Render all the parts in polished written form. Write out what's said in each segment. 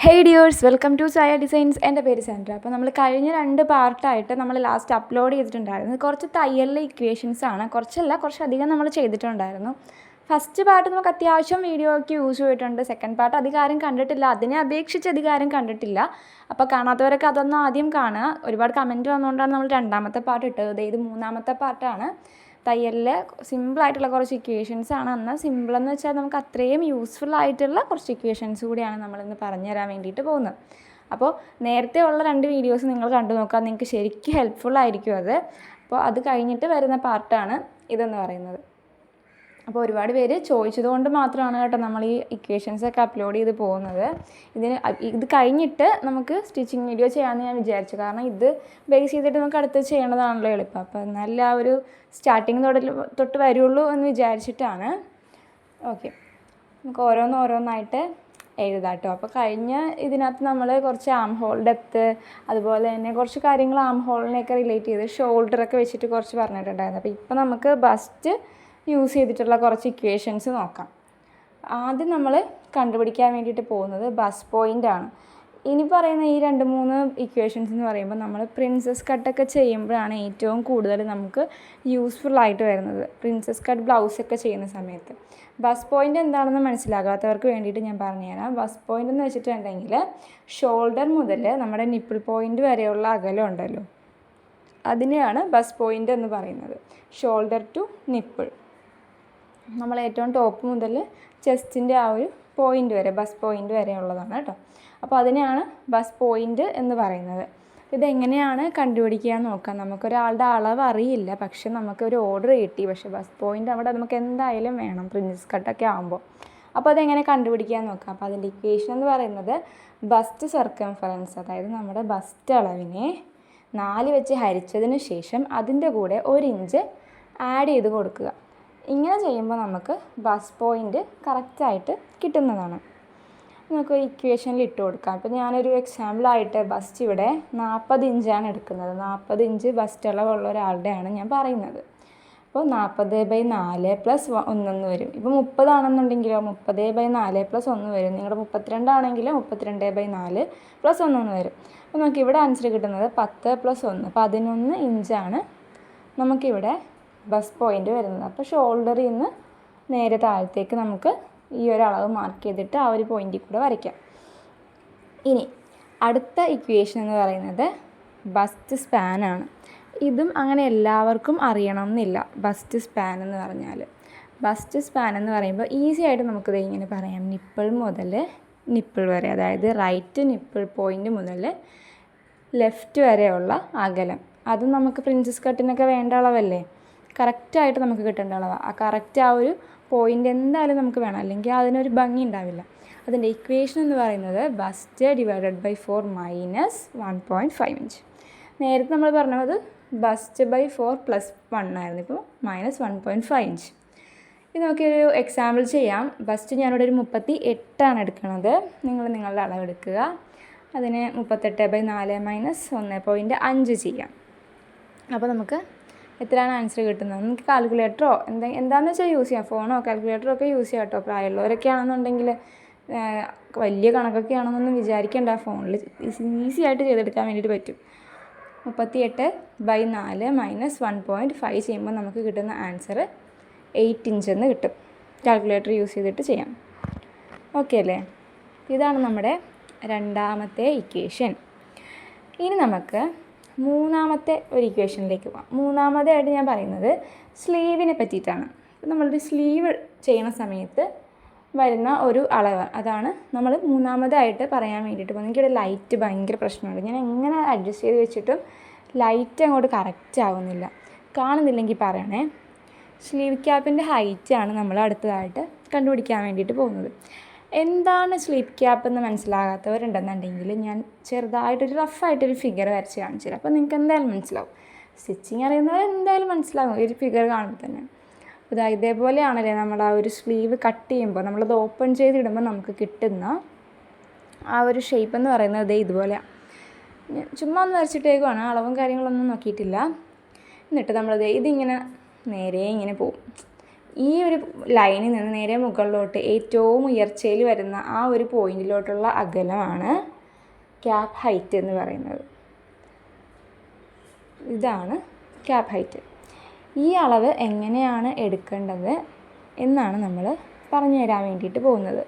Hey dears, welcome to Saya designs. എൻ്റെ പേര് സെൻട്ര. അപ്പോൾ നമ്മൾ കഴിഞ്ഞ 2 പാർട്ടായിട്ട് നമ്മൾ ലാസ്റ്റ് അപ്ലോഡ് ചെയ്തിട്ടുണ്ടായിരുന്നു. കുറച്ച് തയ്യലിലെ ഇക്വേഷൻസാണ്, കുറച്ചധികം നമ്മൾ ചെയ്തിട്ടുണ്ടായിരുന്നു. ഫസ്റ്റ് പാർട്ട് നമുക്ക് അത്യാവശ്യം വീഡിയോയ്ക്ക് യൂസ് ചെയ്തിട്ടുണ്ട്. സെക്കൻഡ് പാർട്ട് അധികാരം കണ്ടിട്ടില്ല, അതിനെ അപേക്ഷിച്ച് അധികാരം കണ്ടിട്ടില്ല. അപ്പോൾ കാണാത്തവരൊക്കെ അതൊന്ന് ആദ്യം കാണുക. ഒരുപാട് കമൻറ്റ് വന്നുകൊണ്ടാണ് നമ്മൾ രണ്ടാമത്തെ പാർട്ട് ഇട്ടത്. ഇത് മൂന്നാമത്തെ പാർട്ടാണ്. തയ്യലിലെ സിമ്പിളായിട്ടുള്ള കുറച്ച് ഇക്വേഷൻസാണ്. എന്നാൽ സിമ്പിളെന്ന് വെച്ചാൽ നമുക്ക് അത്രയും യൂസ്ഫുൾ ആയിട്ടുള്ള കുറച്ച് ഇക്വേഷൻസ് കൂടിയാണ് നമ്മളിന്ന് പറഞ്ഞു തരാൻ വേണ്ടിയിട്ട് പോകുന്നത്. അപ്പോൾ നേരത്തെ ഉള്ള 2 വീഡിയോസ് നിങ്ങൾ കണ്ടു നോക്കാം, നിങ്ങൾക്ക് ശരിക്കും ഹെൽപ്ഫുൾ ആയിരിക്കും അത്. അപ്പോൾ അത് കഴിഞ്ഞിട്ട് വരുന്ന പാർട്ടാണ് ഇതെന്ന് പറയുന്നത്. അപ്പോൾ ഒരുപാട് പേര് ചോദിച്ചതുകൊണ്ട് മാത്രമാണ് കേട്ടോ നമ്മൾ ഈ ഇക്വേഷൻസൊക്കെ അപ്ലോഡ് ചെയ്ത് പോകുന്നത്. ഇത് കഴിഞ്ഞിട്ട് നമുക്ക് സ്റ്റിച്ചിങ് വീഡിയോ ചെയ്യാമെന്ന് ഞാൻ വിചാരിച്ചു. കാരണം ഇത് ബേസ് ചെയ്തിട്ട് നമുക്ക് അടുത്ത് ചെയ്യണതാണല്ലോ എളുപ്പം. അപ്പോൾ എന്നാലും ആ ഒരു സ്റ്റാർട്ടിങ് തൊട്ട് വരുള്ളൂ എന്ന് വിചാരിച്ചിട്ടാണ്. ഓക്കെ, നമുക്ക് ഓരോന്നായിട്ട് എഴുതാം കേട്ടോ. അപ്പോൾ കഴിഞ്ഞ ഇതിനകത്ത് നമ്മൾ കുറച്ച് ആം ഹോൾ ഡെപ്ത്ത്, അതുപോലെ തന്നെ കുറച്ച് കാര്യങ്ങൾ ആം ഹോളിനെയൊക്കെ റിലേറ്റ് ചെയ്ത് ഷോൾഡറൊക്കെ വെച്ചിട്ട് കുറച്ച് പറഞ്ഞിട്ടുണ്ടായിരുന്നു. അപ്പോൾ ഇപ്പോൾ നമുക്ക് ബസ്റ്റ് യൂസ് ചെയ്തിട്ടുള്ള കുറച്ച് ഇക്വേഷൻസ് നോക്കാം. ആദ്യം നമ്മൾ കണ്ടുപിടിക്കാൻ വേണ്ടിയിട്ട് പോകുന്നത് ബസ് പോയിൻ്റാണ്. ഇനി പറയുന്ന ഈ 2-3 ഇക്വേഷൻസ് എന്ന് പറയുമ്പോൾ നമ്മൾ പ്രിൻസസ് കട്ടൊക്കെ ചെയ്യുമ്പോഴാണ് ഏറ്റവും കൂടുതൽ നമുക്ക് യൂസ്ഫുൾ ആയിട്ട് വരുന്നത്. പ്രിൻസസ് കട്ട് ബ്ലൗസൊക്കെ ചെയ്യുന്ന സമയത്ത് ബസ് പോയിൻ്റ് എന്താണെന്ന് മനസ്സിലാകാത്തവർക്ക് വേണ്ടിയിട്ട് ഞാൻ പറഞ്ഞുതരാം. ബസ് പോയിൻ്റ് എന്ന് വെച്ചിട്ടുണ്ടെങ്കിൽ ഷോൾഡർ മുതൽ നമ്മുടെ നിപ്പിൾ പോയിൻ്റ് വരെയുള്ള അകലം ഉണ്ടല്ലോ, അതിനെയാണ് ബസ് പോയിൻ്റ് എന്ന് പറയുന്നത്. ഷോൾഡർ ടു നിപ്പിൾ, നമ്മൾ ഏറ്റവും ടോപ്പ് മുതൽ ചെസ്റ്റിൻ്റെ ആ ഒരു പോയിൻ്റ് വരെ, ബസ് പോയിൻ്റ് വരെ ഉള്ളതാണ് കേട്ടോ. അപ്പോൾ അതിനെയാണ് ബസ് പോയിൻ്റ് എന്ന് പറയുന്നത്. ഇതെങ്ങനെയാണ് കണ്ടുപിടിക്കുക എന്ന് നോക്കാം. നമുക്കൊരാളുടെ അളവ് അറിയില്ല, പക്ഷെ നമുക്കൊരു ഓർഡർ കിട്ടി, പക്ഷേ ബസ് പോയിൻ്റ് അവിടെ നമുക്ക് എന്തായാലും വേണം പ്രിൻസസ് കട്ടൊക്കെ ആകുമ്പോൾ. അപ്പോൾ അതെങ്ങനെ കണ്ടുപിടിക്കുക എന്ന് നോക്കാം. അപ്പോൾ അതിൻ്റെ ഇക്വേഷൻ എന്ന് പറയുന്നത് ബസ്റ്റ് സർക്കംഫറൻസ്, അതായത് നമ്മുടെ ബസ്റ്റ് അളവിനെ 4 വെച്ച് ഹരിച്ചതിന് ശേഷം അതിൻ്റെ കൂടെ 1 ഇഞ്ച് ആഡ് ചെയ്ത് കൊടുക്കുക. ഇങ്ങനെ ചെയ്യുമ്പോൾ നമുക്ക് ബസ് പോയിൻ്റ് കറക്റ്റായിട്ട് കിട്ടുന്നതാണ്. നമുക്ക് ഇക്വേഷനിൽ ഇട്ട് കൊടുക്കാം. ഇപ്പോൾ ഞാനൊരു എക്സാമ്പിളായിട്ട് ബസ്റ്റ് ഇവിടെ 40 ഇഞ്ചാണ് എടുക്കുന്നത്. 40 ഇഞ്ച് ബസ്റ്റ് അളവുള്ള ഒരാളുടെയാണ് ഞാൻ പറയുന്നത്. അപ്പോൾ 40/4 + 1 വരും. ഇപ്പോൾ 30 ആണെന്നുണ്ടെങ്കിലോ 30/4 + 1 വരും. നിങ്ങളുടെ 32 ആണെങ്കിൽ 32/4 + 1 വരും. അപ്പോൾ നമുക്ക് ഇവിടെ ആൻസർ കിട്ടുന്നത് 10 + 1 11 ഇഞ്ചാണ് നമുക്കിവിടെ ബസ് പോയിൻ്റ് വരുന്നത്. അപ്പോൾ ഷോൾഡറിൽ നിന്ന് നേരെ താഴത്തേക്ക് നമുക്ക് ഈ ഒരു അളവ് മാർക്ക് ചെയ്തിട്ട് ആ ഒരു പോയിൻ്റിൽ കൂടെ വരയ്ക്കാം. ഇനി അടുത്ത ഇക്വേഷൻ എന്ന് പറയുന്നത് ബസ്റ്റ് സ്പാനാണ്. ഇതും അങ്ങനെ എല്ലാവർക്കും അറിയണം എന്നില്ല. ബസ്റ്റ് സ്പാൻ എന്ന് പറഞ്ഞാൽ, ബസ്റ്റ് സ്പാൻ എന്ന് പറയുമ്പോൾ ഈസി ആയിട്ട് നമുക്കിത് ഇങ്ങനെ പറയാം. നിപ്പിൾ മുതൽ നിപ്പിൾ വരെ, അതായത് റൈറ്റ് നിപ്പിൾ പോയിൻ്റ് മുതൽ ലെഫ്റ്റ് വരെയുള്ള അകലം, അതും നമുക്ക് പ്രിൻസസ് കട്ടിനൊക്കെ വേണ്ട അളവല്ലേ, കറക്റ്റായിട്ട് നമുക്ക് കിട്ടേണ്ട അളവാണ്. ആ കറക്റ്റ് ആ ഒരു പോയിൻ്റ് എന്തായാലും നമുക്ക് വേണം, അല്ലെങ്കിൽ അതിനൊരു ഭംഗി ഉണ്ടാവില്ല. അതിൻ്റെ ഇക്വേഷൻ എന്ന് പറയുന്നത് ബസ്റ്റ് / 4 - 1.5 ഇഞ്ച്. നേരത്തെ നമ്മൾ പറഞ്ഞത് ബസ്റ്റ് /4 + 1 ആയിരുന്നു, ഇപ്പോൾ -1.5 ഇഞ്ച്. ഇത് നമുക്കൊരു എക്സാമ്പിൾ ചെയ്യാം. ബസ്റ്റ് ഞാനിവിടെ ഒരു 38 എടുക്കുന്നത്. നിങ്ങൾ നിങ്ങളുടെ അളവെടുക്കുക. അതിന് 38/4 - 1.5 ചെയ്യാം. അപ്പോൾ നമുക്ക് എത്രയാണ് ആൻസർ കിട്ടുന്നത്? നമുക്ക് കാൽക്കുലേറ്ററോ എന്താണെന്ന് വെച്ചാൽ യൂസ് ചെയ്യാം. ഫോണോ കാൽക്കുലേറ്ററോ ഒക്കെ യൂസ് ചെയ്യാം കേട്ടോ. പ്രായമുള്ളവരൊക്കെ ആണെന്നുണ്ടെങ്കിൽ വലിയ കണക്കൊക്കെ ആണെന്നൊന്നും വിചാരിക്കേണ്ട, ഫോണിൽ ഈസി ആയിട്ട് ചെയ്തെടുക്കാൻ വേണ്ടിയിട്ട് പറ്റും. 38/4 - 1.5 ചെയ്യുമ്പോൾ നമുക്ക് കിട്ടുന്ന ആൻസർ 8 ഇഞ്ച് എന്ന് കിട്ടും. കാൽക്കുലേറ്റർ യൂസ് ചെയ്തിട്ട് ചെയ്യാം. ഓക്കെ അല്ലേ? ഇതാണ് നമ്മുടെ രണ്ടാമത്തെ ഇക്വേഷൻ. ഇനി നമുക്ക് മൂന്നാമത്തെ ഒരു ഇക്വേഷനിലേക്ക് പോകാം. മൂന്നാമതായിട്ട് ഞാൻ പറയുന്നത് സ്ലീവിനെ പറ്റിയിട്ടാണ്. നമ്മളൊരു സ്ലീവ് ചെയ്യുന്ന സമയത്ത് വരുന്ന ഒരു അളവ്, അതാണ് നമ്മൾ മൂന്നാമതായിട്ട് പറയാൻ വേണ്ടിയിട്ട് പോകുന്നത്. എനിക്കിവിടെ ലൈറ്റ് ഭയങ്കര പ്രശ്നമുണ്ട്. ഞാൻ എങ്ങനെ അഡ്ജസ്റ്റ് ചെയ്ത് വെച്ചിട്ടും ലൈറ്റ് അങ്ങോട്ട് കറക്റ്റ് ആവുന്നില്ല. കാണുന്നില്ലെങ്കിൽ പറയണേ. സ്ലീവ് ക്യാപ്പിൻ്റെ ഹൈറ്റാണ് നമ്മൾ അടുത്തതായിട്ട് കണ്ടുപിടിക്കാൻ വേണ്ടിയിട്ട് പോകുന്നത്. എന്താണ് സ്ലീവ് ക്യാപ്പ് എന്ന് മനസ്സിലാകാത്തവരുണ്ടെന്നുണ്ടെങ്കിൽ ഞാൻ ചെറുതായിട്ടൊരു റഫായിട്ടൊരു ഫിഗർ വരച്ച് കാണിച്ചു തരാം. അപ്പോൾ നിങ്ങൾക്ക് എന്തായാലും മനസ്സിലാവും. സ്റ്റിച്ചിങ് അറിയുന്നവർ എന്തായാലും മനസ്സിലാകും ഒരു ഫിഗർ കാണുമ്പോൾ തന്നെ. അപ്പോൾ ഇതേപോലെയാണല്ലേ നമ്മൾ ആ ഒരു സ്ലീവ് കട്ട് ചെയ്യുമ്പോൾ നമ്മളത് ഓപ്പൺ ചെയ്തിടുമ്പോൾ നമുക്ക് കിട്ടുന്ന ആ ഒരു ഷേപ്പ് എന്ന് പറയുന്നത് ഇതുപോലെയാണ്. ചുമ്മാ ഒന്ന് വരച്ചിട്ടേക്കുവാണ്, അളവും കാര്യങ്ങളൊന്നും നോക്കിയിട്ടില്ല. എന്നിട്ട് നമ്മളിത് ഇതിങ്ങനെ നേരെ ഇങ്ങനെ പോവും. ഈ ഒരു ലൈനിൽ നിന്ന് നേരെ മുകളിലോട്ട് ഏറ്റവും ഉയർച്ചയിൽ വരുന്ന ആ ഒരു പോയിന്റിലോട്ടുള്ള അകലമാണ് ക്യാപ് ഹൈറ്റ് എന്ന് പറയുന്നത്. ഇതാണ് ക്യാപ് ഹൈറ്റ്. ഈ അളവ് എങ്ങനെയാണ് എടുക്കേണ്ടത് എന്നാണ് നമ്മൾ പറഞ്ഞു തരാൻ വേണ്ടിയിട്ട് പോകുന്നത്.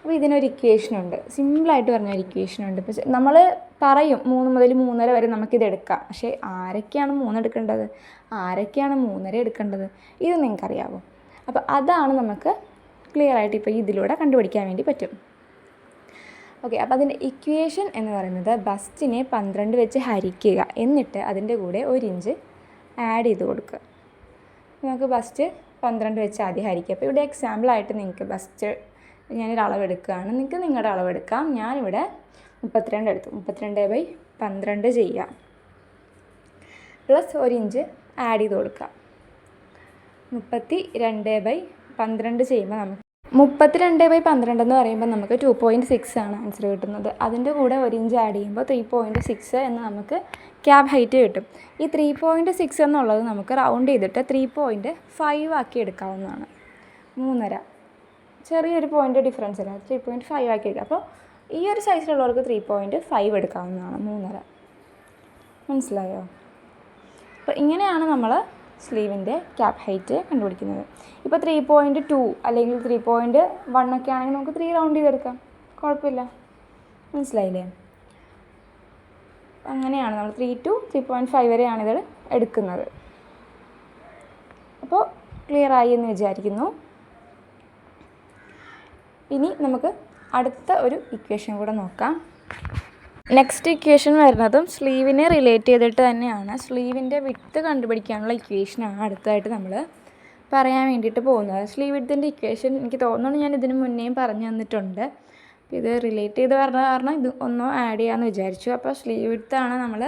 അപ്പോൾ ഇതിനൊരു ഇക്വേഷനുണ്ട്, സിമ്പിളായിട്ട് പറഞ്ഞൊരു ഇക്വേഷനുണ്ട്. ഇപ്പോൾ നമ്മൾ പറയും 3 മുതൽ 3.5 വരെ നമുക്കിത് എടുക്കാം. പക്ഷേ ആരൊക്കെയാണ് 3 എടുക്കേണ്ടത്, ആരൊക്കെയാണ് 3.5 എടുക്കേണ്ടത്, ഇത് നിങ്ങൾക്കറിയാമോ? അപ്പോൾ അതാണ് നമുക്ക് ക്ലിയറായിട്ട് ഇപ്പോൾ ഇതിലൂടെ കണ്ടുപിടിക്കാൻ വേണ്ടി പറ്റും. ഓക്കെ, അപ്പോൾ അതിൻ്റെ ഇക്വേഷൻ എന്ന് പറയുന്നത് ബസ്റ്റിനെ 12 വെച്ച് ഹരിക്കുക, എന്നിട്ട് അതിൻ്റെ കൂടെ 1 ഇഞ്ച് ആഡ് ചെയ്ത് കൊടുക്കുക. നമുക്ക് ബസ്റ്റ് 12 വെച്ച് ആദ്യം ഹരിക്കുക. അപ്പോൾ ഇവിടെ എക്സാമ്പിളായിട്ട് നിങ്ങൾക്ക് ബസ്റ്റ് ഞാനൊരു അളവെടുക്കുകയാണ്, നിങ്ങൾക്ക് നിങ്ങളുടെ അളവെടുക്കാം. ഞാനിവിടെ 32 എടുത്തു. 32/12 ചെയ്യുക, പ്ലസ് 1 ഇഞ്ച് ആഡ് ചെയ്ത് കൊടുക്കുക. 32/12 ചെയ്യുമ്പോൾ നമുക്ക് 32/12 എന്ന് പറയുമ്പോൾ നമുക്ക് 2.6 ആണ് ആൻസർ കിട്ടുന്നത്. അതിൻ്റെ കൂടെ 1 ഇഞ്ച് ആഡ് ചെയ്യുമ്പോൾ 3.6 എന്ന് നമുക്ക് ക്യാപ് ഹൈറ്റ് കിട്ടും. ഈ 3.6 എന്നുള്ളത് നമുക്ക് റൗണ്ട് ചെയ്തിട്ട് 3.5 ആക്കി എടുക്കാവുന്നതാണ്. 3.5 ചെറിയൊരു പോയിൻ്റ് ഡിഫറൻസ് അല്ല, 3.5 ആക്കി എടുക്കുക. അപ്പോൾ ഈ ഒരു സൈസിലുള്ളവർക്ക് 3.5 എടുക്കാവുന്നതാണ്, 3.5. മനസ്സിലായോ? അപ്പോൾ ഇങ്ങനെയാണ് നമ്മൾ സ്ലീവിൻ്റെ ക്യാപ് ഹൈറ്റ് കണ്ടുപിടിക്കുന്നത്. ഇപ്പോൾ 3.2 അല്ലെങ്കിൽ 3.1 ഒക്കെ ആണെങ്കിൽ നമുക്ക് 3 റൗണ്ട് ചെയ്തെടുക്കാം, കുഴപ്പമില്ല. മനസ്സിലായില്ലേ? അങ്ങനെയാണ് നമ്മൾ 3 to 3.5 വരെയാണ് ഇത് എടുക്കുന്നത്. അപ്പോൾ ക്ലിയറായി എന്ന് വിചാരിക്കുന്നു. ഇനി നമുക്ക് അടുത്ത ഒരു ഇക്വേഷൻ കൂടെ നോക്കാം. നെക്സ്റ്റ് ഇക്വേഷൻ വരുന്നതും സ്ലീവിനെ റിലേറ്റ് ചെയ്തിട്ട് തന്നെയാണ്. സ്ലീവിൻ്റെ വിഡ്ത്ത് കണ്ടുപിടിക്കാനുള്ള ഇക്വേഷനാണ് അടുത്തതായിട്ട് നമ്മൾ പറയാൻ വേണ്ടിയിട്ട് പോകുന്നത്. സ്ലീവ് വിഡ്ത്തിൻ്റെ ഇക്വേഷൻ എനിക്ക് തോന്നുന്നു ഞാൻ ഇതിന് മുന്നേയും പറഞ്ഞു തന്നിട്ടുണ്ട്. അപ്പോൾ ഇത് റിലേറ്റ് ചെയ്ത് പറഞ്ഞ കാരണം ഇത് ഒന്നോ ആഡ് ചെയ്യാമെന്ന് വിചാരിച്ചു. അപ്പോൾ സ്ലീവ് വിഡ്ത്താണ് നമ്മൾ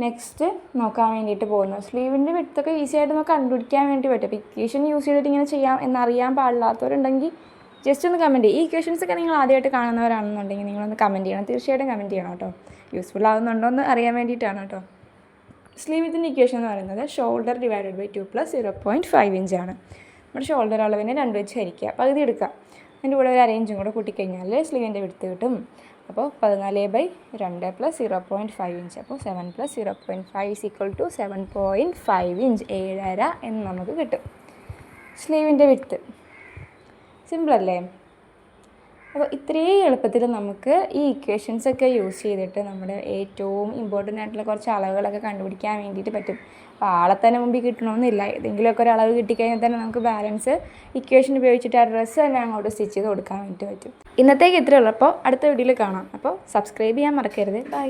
നെക്സ്റ്റ് നോക്കാൻ വേണ്ടിയിട്ട് പോകുന്നത്. സ്ലീവിൻ്റെ വിഡ്ത്തൊക്കെ ഈസി ആയിട്ട് നമുക്ക് കണ്ടുപിടിക്കാൻ വേണ്ടി പറ്റും. അപ്പോൾ ഇക്വേഷൻ യൂസ് ചെയ്തിട്ട് ഇങ്ങനെ ചെയ്യാം എന്നറിയാൻ പാടില്ലാത്തവരുണ്ടെങ്കിൽ ജസ്റ്റ് ഒന്ന് കമൻറ്റ് ചെയ്യും. ഈ ഇക്വേഷൻസൊക്കെ നിങ്ങൾ ആദ്യമായിട്ട് കാണുന്നവരാണെന്നുണ്ടെങ്കിൽ നിങ്ങളൊന്ന് കമൻറ്റ് ചെയ്യണം, തീർച്ചയായിട്ടും കമൻറ്റ് ചെയ്യണം കേട്ടോ. യൂസ്ഫുൾ ആകുന്നുണ്ടോ എന്ന് അറിയാൻ വേണ്ടിയിട്ടാണ് കേട്ടോ. സ്ലീവ് വിത്തിൻ്റെ ഇക്വേഷൻ എന്ന് പറയുന്നത് ഷോൾഡർ ഡിവൈഡഡ് ബൈ 2 + 0.5 ഇഞ്ചാണ്. നമ്മുടെ ഷോൾഡർ അളവിനെ 2 വെച്ച് ഹരിക്കുക, പകുതി എടുക്കുക. അതിൻ്റെ കൂടെ ഒരു 1/2 ഇഞ്ചും കൂടെ കൂട്ടിക്കഴിഞ്ഞാൽ സ്ലീവിൻ്റെ വിഡ്ത്ത് കിട്ടും. അപ്പോൾ 14/2 + 0.5 ഇഞ്ച്. അപ്പോൾ 7 + 0.5 = 7.5 ഇഞ്ച്, 7.5 എന്ന് നമുക്ക് കിട്ടും സ്ലീവിൻ്റെ വിഡ്ത്ത്. സിമ്പിളല്ലേ? അപ്പോൾ ഇത്രയും എളുപ്പത്തിൽ നമുക്ക് ഈ ഇക്വേഷൻസൊക്കെ യൂസ് ചെയ്തിട്ട് നമ്മുടെ ഏറ്റവും ഇമ്പോർട്ടൻ്റ് ആയിട്ടുള്ള കുറച്ച് അളവുകളൊക്കെ കണ്ടുപിടിക്കാൻ വേണ്ടിയിട്ട് പറ്റും. അപ്പോൾ ആളെ തന്നെ മുമ്പിൽ കിട്ടണമെന്നില്ല, ഏതെങ്കിലുമൊക്കെ ഒരു അളവ് കിട്ടിക്കഴിഞ്ഞാൽ തന്നെ നമുക്ക് ബാലൻസ് ഇക്വേഷൻ ഉപയോഗിച്ചിട്ട് ആ ഡ്രസ്സ് തന്നെ അങ്ങോട്ട് സ്റ്റിച്ച് ചെയ്ത് കൊടുക്കാൻ വേണ്ടി പറ്റും. ഇന്നത്തേക്ക് ഇത്രയേ ഉള്ളൂ. അപ്പോൾ അടുത്ത വീഡിയോയിൽ കാണാം. അപ്പോൾ സബ്സ്ക്രൈബ് ചെയ്യാൻ മറക്കരുത്. ബൈ.